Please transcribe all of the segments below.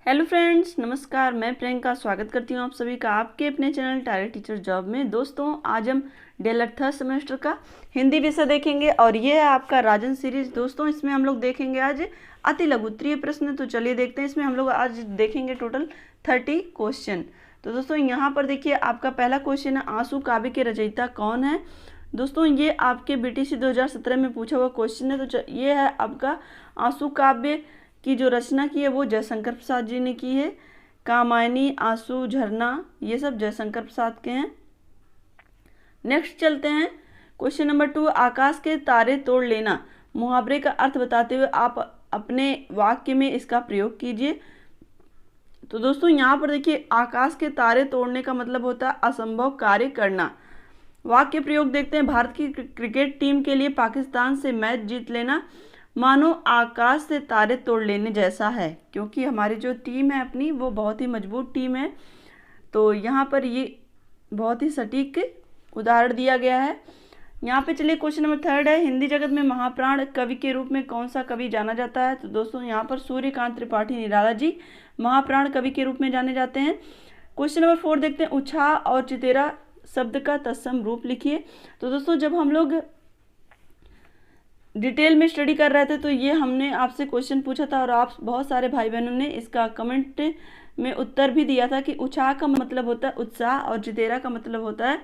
Hello friends, नमस्कार। मैं प्रियंका स्वागत करती हूँ आप सभी का आपके अपने चैनल टारगेट टीचर जॉब में। दोस्तों, आज हम DELED थर्ड सेमेस्टर का हिंदी विषय देखेंगे और ये है आपका राजन सीरीज। दोस्तों, इसमें हम लोग देखेंगे आज अति लघु उत्तरीय प्रश्न। तो चलिए देखते हैं। इसमें हम लोग आज देखेंगे टोटल 30 क्वेश्चन। तो दोस्तों, यहाँ पर देखिए आपका पहला क्वेश्चन है, आंसू काव्य के रचयिता कौन है। दोस्तों, ये आपके BTC 2017 में पूछा हुआ क्वेश्चन है। तो ये है आपका आंसू काव्य की जो रचना की है वो जयशंकर प्रसाद जी ने की है। कामायनी, आंसू, झरना, ये सब जयशंकर प्रसाद के हैं। नेक्स्ट चलते हैं क्वेश्चन नंबर 2, आकाश के तारे तोड़ लेना मुहावरे का अर्थ बताते हुए आप अपने वाक्य में इसका प्रयोग कीजिए। तो दोस्तों, यहाँ पर देखिए आकाश के तारे तोड़ने का मतलब होता है असंभव कार्य करना। वाक्य प्रयोग देखते हैं, भारत की क्रिकेट टीम के लिए पाकिस्तान से मैच जीत लेना मानो आकाश से तारे तोड़ लेने जैसा है, क्योंकि हमारी जो टीम है अपनी वो बहुत ही मजबूत टीम है। तो यहाँ पर ये बहुत ही सटीक उदाहरण दिया गया है। यहाँ पे चलिए क्वेश्चन नंबर 3 है, हिंदी जगत में महाप्राण कवि के रूप में कौन सा कवि जाना जाता है। तो दोस्तों, यहाँ पर सूर्यकांत त्रिपाठी निराला जी महाप्राण कवि के रूप में जाने जाते हैं। क्वेश्चन नंबर 4 देखते हैं, उछा और चितेरा शब्द का तत्सम रूप लिखिए। तो दोस्तों, जब हम लोग डिटेल में स्टडी कर रहे थे तो ये हमने आपसे क्वेश्चन पूछा था और आप बहुत सारे भाई बहनों ने इसका कमेंट में उत्तर भी दिया था कि उत्साह का मतलब होता है उत्साह और चितेरा का मतलब होता है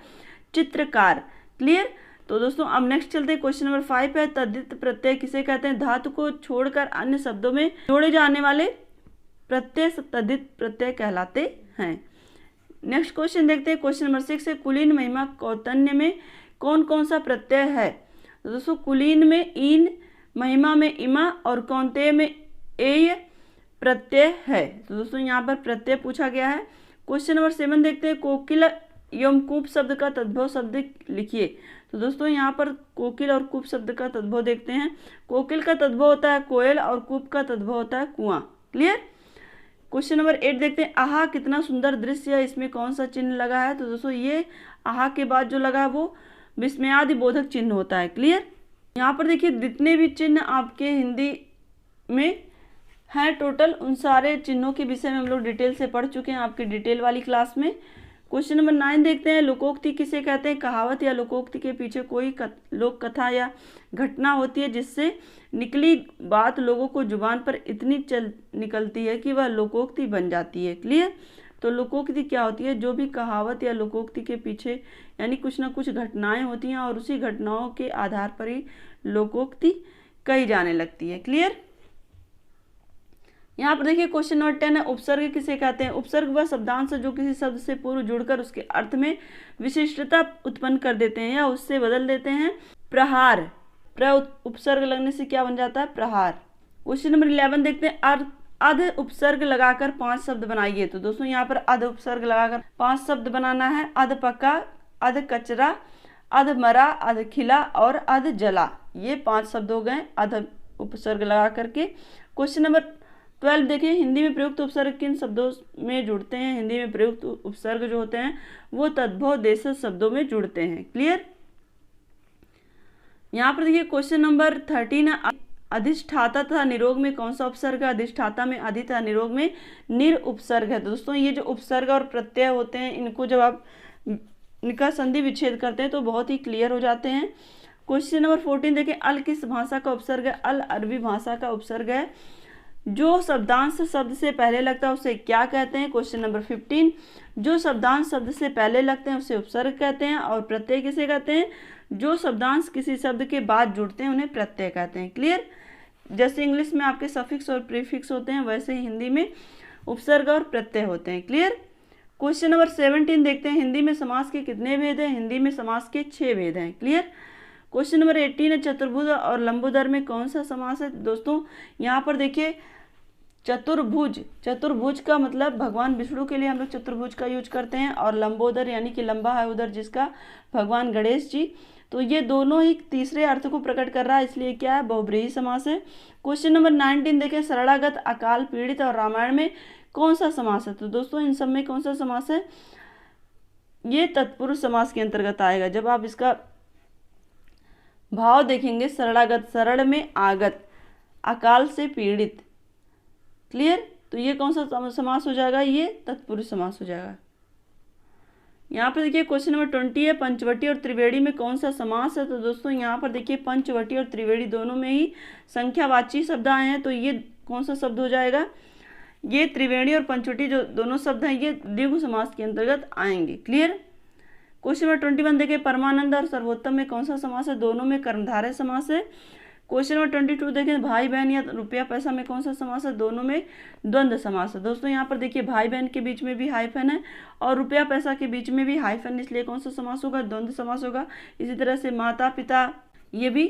चित्रकार। क्लियर। तो दोस्तों, अब नेक्स्ट चलते हैं। क्वेश्चन नंबर 5 है, तद्धित प्रत्यय किसे कहते हैं। धातु को छोड़कर अन्य शब्दों में जोड़े जाने वाले प्रत्यय तद्धित प्रत्यय कहलाते हैं। नेक्स्ट क्वेश्चन देखते हैं। क्वेश्चन नंबर 6 है, कुलीन महिमा कौतन्य में कौन कौन सा प्रत्यय है। तो दोस्तों, कुलीन में ईन, महिमा में इमा और कौंतेय में एय प्रत्यय है। तो दोस्तों, यहाँ पर प्रत्यय पूछा गया है। क्वेश्चन नंबर 7 देखते हैं, कोकिल एवं कूप शब्द का तद्भव शब्द लिखिए। तो दोस्तों, यहाँ पर कोकिल और कूप शब्द का तद्भव देखते हैं। कोकिल का तद्भव होता है कोयल और कूप का तद्भव होता है कुआं। क्लियर। क्वेश्चन नंबर 8 देखते हैं, आहा कितना सुंदर दृश्य है, इसमें कौन सा चिन्ह लगा है। तो दोस्तों, ये आहा के बाद जो लगा है वो विस्मयादि बोधक चिन्ह होता है। क्लियर। यहाँ पर देखिए जितने भी चिन्ह आपके हिंदी में हैं टोटल, उन सारे चिन्हों के विषय में हम लोग डिटेल से पढ़ चुके हैं आपके डिटेल वाली क्लास में। क्वेश्चन नंबर 9 देखते हैं, लोकोक्ति किसे कहते हैं। कहावत या लोकोक्ति के पीछे कोई लोक कथा या घटना होती है जिससे निकली बात लोगों को जुबान पर इतनी चल निकलती है कि वह लोकोक्ति बन जाती है। क्लियर। तो लोकोक्ति क्या होती है, जो भी कहावत या लोकोक्ति के पीछे यानी कुछ ना कुछ घटनाएं होती हैं और उसी घटनाओं के आधार पर ही लोकोक्ति कही जाने लगती है। क्लियर। यहाँ पर देखिए क्वेश्चन नंबर 10 है, उपसर्ग किसे कहते हैं। उपसर्ग वह शब्दांश जो किसी शब्द से पूर्व जुड़कर उसके अर्थ में विशिष्टता उत्पन्न कर देते हैं या उससे बदल देते हैं। प्रहार, उपसर्ग लगने से क्या बन जाता है, प्रहार। क्वेश्चन नंबर 11 देखते हैं, अध उपसर्ग लगाकर 5 शब्द बनाइए। तो दोस्तों, यहाँ पर अध उपसर्ग लगाकर 5 शब्द बनाना है। अध पका, अध कचरा, अध मरा, अध खिला और अध जला। ये 5 शब्द हो गए अध उपसर्ग लगा करके। क्वेश्चन नंबर 12 देखिए, हिंदी में प्रयुक्त उपसर्ग किन शब्दों में जुड़ते हैं। हिंदी में प्रयुक्त उपसर्ग जो होते हैं वो तद्भव देशज शब्दों में जुड़ते हैं। क्लियर। यहाँ पर देखिए क्वेश्चन नंबर 13, अधिष्ठाता तथा निरोग में कौन सा उपसर्ग है। अधिष्ठाता में अधि तथा निरोग में निर उपसर्ग है। दोस्तों, ये जो उपसर्ग और प्रत्यय होते हैं इनको जब आप इनका संधि विच्छेद करते हैं तो बहुत ही क्लियर हो जाते हैं। क्वेश्चन नंबर 14 देखें, अल किस भाषा का उपसर्ग है। अल अरबी भाषा का उपसर्ग है। जो शब्दांश शब्द से पहले लगता है उसे क्या कहते हैं। क्वेश्चन नंबर 15, जो शब्दांश शब्द से पहले लगते हैं उसे उपसर्ग कहते हैं। और प्रत्यय किसे कहते हैं, जो शब्दांश किसी शब्द के बाद जुड़ते हैं उन्हें प्रत्यय कहते हैं। क्लियर। जैसे इंग्लिश में आपके सफिक्स और प्रीफिक्स होते हैं वैसे ही हिंदी में उपसर्ग और प्रत्यय होते हैं। क्लियर। क्वेश्चन नंबर 17 देखते हैं, हिंदी में समास के कितने भेद हैं। हिंदी में समास के 6 भेद हैं। क्लियर। क्वेश्चन नंबर 18 है, चतुर्भुज और लंबोदर में कौन सा समास है। दोस्तों, यहाँ पर देखिए चतुर्भुज, चतुर्भुज का मतलब भगवान विष्णु के लिए हम लोग चतुर्भुज का यूज करते हैं और लंबोदर यानी कि लंबा है उधर जिसका भगवान गणेश जी। तो ये दोनों ही तीसरे अर्थ को प्रकट कर रहा है, इसलिए क्या है, बहुब्रीहि समास है। क्वेश्चन नंबर 19 देखें, शरणागत, अकाल पीड़ित और रामायण में कौन सा समास है। तो दोस्तों, इन सब में कौन सा समास है, ये तत्पुरुष समास के अंतर्गत आएगा। जब आप इसका भाव देखेंगे, शरणागत शरण में आगत, अकाल से पीड़ित। क्लियर। तो ये कौन सा समास हो जाएगा, ये तत्पुरुष समास हो जाएगा। यहाँ पर देखिए क्वेश्चन नंबर 20 है, पंचवटी और त्रिवेणी में कौन सा समास है। तो दोस्तों यहाँ पर देखिए पंचवटी और त्रिवेणी दोनों में ही संख्यावाची शब्द आए हैं, तो ये कौन सा शब्द हो जाएगा, ये त्रिवेणी और पंचवटी जो दोनों शब्द हैं ये द्विगु समास के अंतर्गत आएंगे। क्लियर। क्वेश्चन नंबर 21 देखिए परमानंद और सर्वोत्तम में कौन सा समास है, दोनों में कर्मधारय समास है। क्वेश्चन नंबर 22 देखें भाई बहन या रुपया पैसा में कौन सा समास है, दोनों में द्वंद्व समास है। दोस्तों यहाँ पर देखिए भाई बहन के बीच में भी हाइफन है और रुपया पैसा के बीच में भी हाइफन, इसलिए कौन सा समास होगा, द्वंद्व समास होगा। इसी तरह से माता पिता, ये भी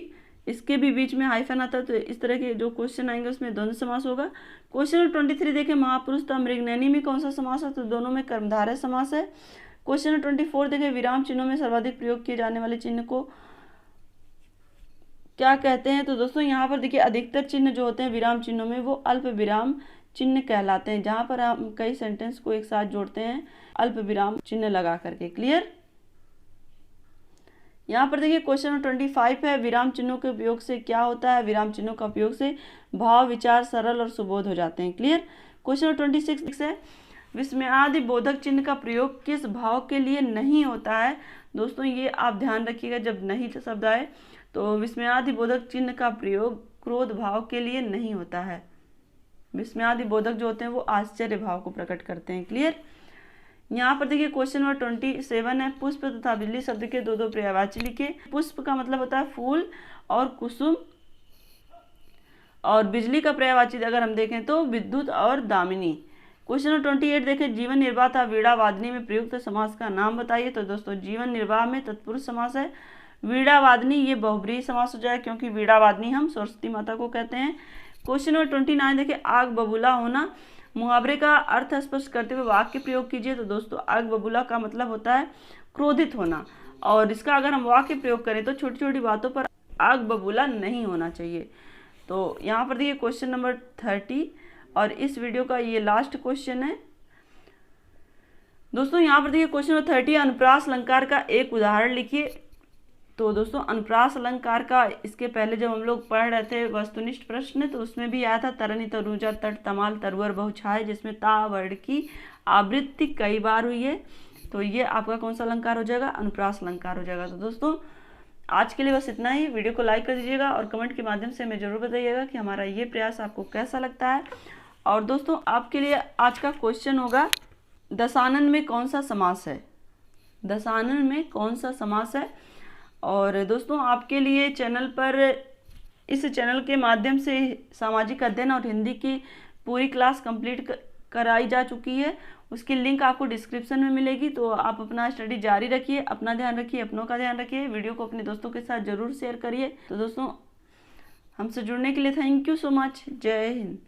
इसके भी बीच में हाइफन आता है, तो इस तरह के जो क्वेश्चन आएंगे उसमें द्वंद्व समास होगा। क्वेश्चन नंबर 23 देखें महापुरुष तथा मृगनयनी में कौन सा समास है, तो दोनों में कर्मधारय समास है। क्वेश्चन नंबर 24 देखें विराम चिन्हों में सर्वाधिक प्रयोग किए जाने वाले चिन्ह को क्या कहते हैं। तो दोस्तों यहाँ पर देखिए अधिकतर चिन्ह जो होते हैं विराम चिन्हों में वो अल्प विराम चिन्ह कहलाते हैं, जहाँ पर हम कई सेंटेंस को एक साथ जोड़ते हैं अल्प विराम चिन्ह लगा करके। क्लियर। यहाँ पर देखिए क्वेश्चन नंबर 25 है विराम चिन्हों के उपयोग से क्या होता है, विराम चिन्हों का उपयोग से भाव विचार सरल और सुबोध हो जाते हैं। क्लियर। क्वेश्चन नंबर 26 है विस्मयादि बोधक चिन्ह का प्रयोग किस भाव के लिए नहीं होता है। दोस्तों ये आप ध्यान रखिएगा, जब नहीं शब्द आए तो विस्मयादि बोधक चिन्ह का प्रयोग क्रोध भाव के लिए नहीं होता है। विस्मयादि बोधक जो होते हैं वो आश्चर्य भाव को प्रकट करते हैं। क्लियर। यहाँ पर देखिए क्वेश्चन नंबर 27 है पुष्प तथा बिजली शब्द के दो पर्यायवाची लिखे। पुष्प का मतलब होता है फूल और कुसुम, और बिजली का पर्यायवाची अगर हम देखें तो विद्युत और दामिनी। क्वेश्चन नंबर 28 देखें जीवन निर्वाह तथा वीणा वादनी में प्रयुक्त समास का नाम बताइए। तो दोस्तों जीवन निर्वाह में तत्पुरुष समास है, वीणा वादनी ये बहुब्रीहि समास हो जाए क्योंकि वीणा वादनी हम सरस्वती माता को कहते हैं। क्वेश्चन नंबर 29 देखिए आग बबूला होना, मुहावरे का अर्थ स्पष्ट करते हुए वाक्य प्रयोग कीजिए। तो दोस्तों आग बबूला का मतलब होता है क्रोधित होना, और इसका अगर हम वाक्य प्रयोग करें तो छोटी छोटी बातों पर आग बबूला नहीं होना चाहिए। तो यहाँ पर देखिए क्वेश्चन नंबर 30 और इस वीडियो का ये लास्ट क्वेश्चन है। दोस्तों यहाँ पर देखिए क्वेश्चन नंबर 30 अनुप्रास अलंकार का एक उदाहरण लिखिए। तो दोस्तों अनुप्रास अलंकार का इसके पहले जब हम लोग पढ़ रहे थे वस्तुनिष्ठ प्रश्न, तो उसमें भी आया था तरनी तरुजा तट तमाल तरुवर बहुछाए, जिसमें ता वर्ण की आवृत्ति कई बार हुई है। तो ये आपका कौन सा अलंकार हो जाएगा, अनुप्रास अलंकार हो जाएगा। तो दोस्तों आज के लिए बस इतना ही। वीडियो को लाइक कर दीजिएगा और कमेंट के माध्यम से हमें जरूर बताइएगा कि हमारा ये प्रयास आपको कैसा लगता है। और दोस्तों आपके लिए आज का क्वेश्चन होगा दशानन में कौन सा समास है, दशानन में कौन सा समास है। और दोस्तों आपके लिए चैनल पर इस चैनल के माध्यम से सामाजिक अध्ययन और हिंदी की पूरी क्लास कंप्लीट कराई जा चुकी है, उसकी लिंक आपको डिस्क्रिप्शन में मिलेगी। तो आप अपना स्टडी जारी रखिए, अपना ध्यान रखिए, अपनों का ध्यान रखिए, वीडियो को अपने दोस्तों के साथ जरूर शेयर करिए। तो दोस्तों हमसे जुड़ने के लिए थैंक यू सो मच। जय हिंद।